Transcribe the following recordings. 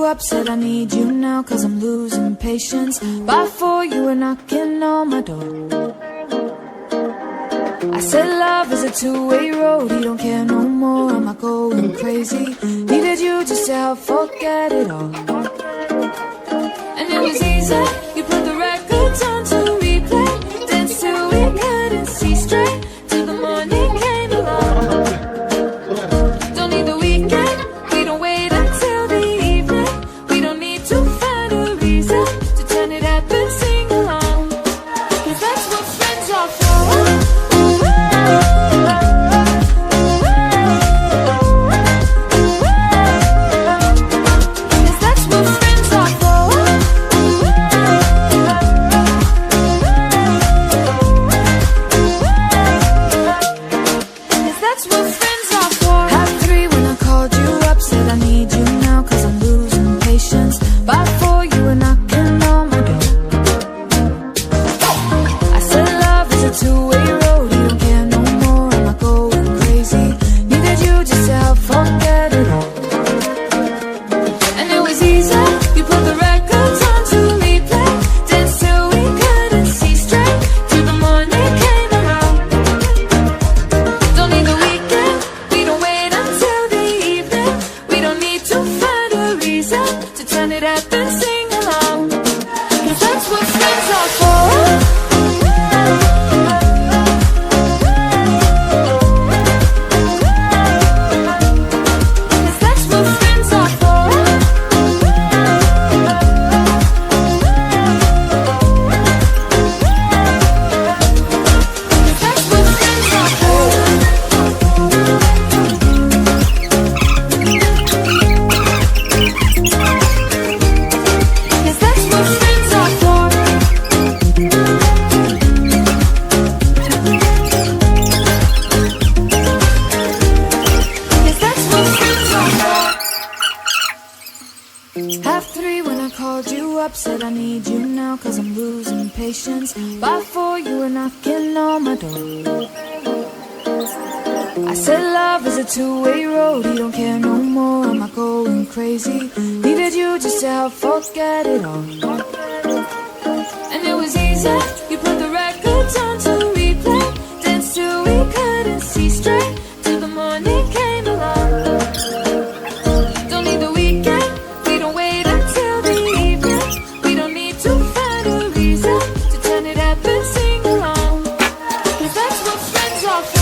up, said I need you now, cause I'm losing patience. By 4 you were knocking on my door. I said love is a two-way road, you don't care no more, am I going crazy? Needed you just to help forget it all. And it was easy, you put the records on to replay, danced till we couldn't see straight, till the morning came along. Don't need the weekend, we don't wait until the evening, we don't need to find a reason to turn it up and sing along, cause that's what friends are for. Half 3 when I called you up, said I need you now, cause I'm losing patience. By 4 you were knocking on my door. I said love is a two-way road, you don't care no more, am I going crazy? Needed you just to help forget it all. And it was easy, you put the records on to replay, danced till we couldn't see straight, till the morning came along. Don't need the weekend, we don't wait until the evening, we don't need to find a reason to turn it up and sing along, cause that's what friends are for.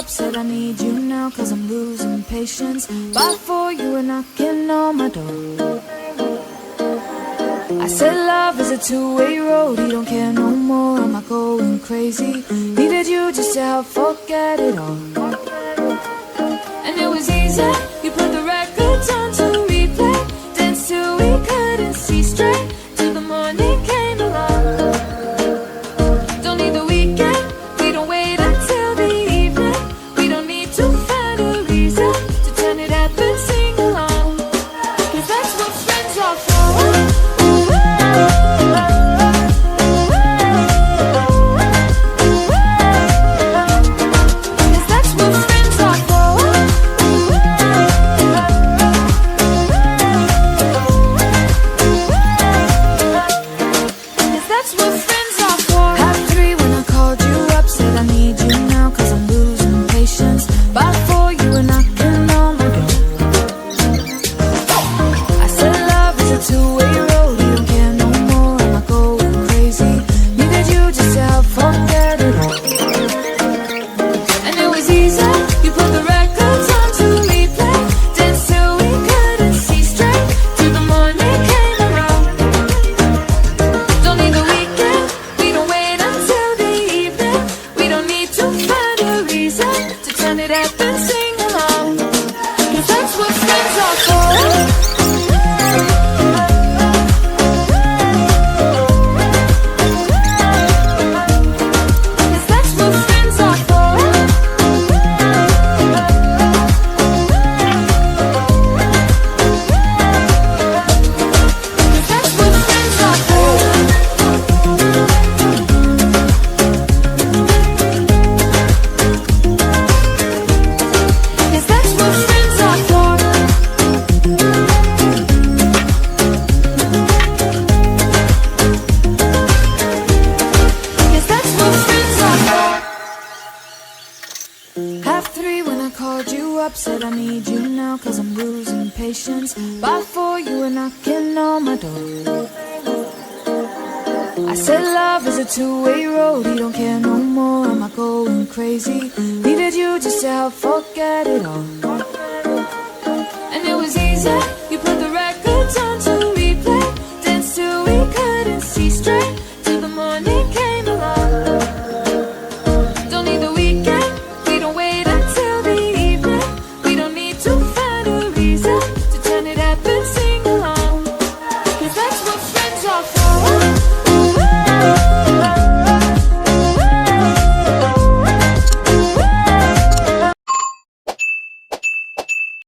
Said I need you now, cause I'm losing patience. By 4 you were knocking on my door. I said love is a two-way road, you don't care no more, am I going crazy? Needed you just to help forget it all. And it was easy, you put the records on to replay, danced till we couldn't see straight, till the morning came along. Don't need I'm losing patience. By 4 you were knocking on my door. I said love is a two-way road. You don't care no more, am I going crazy? Needed you just to help forget it all. And it was easy.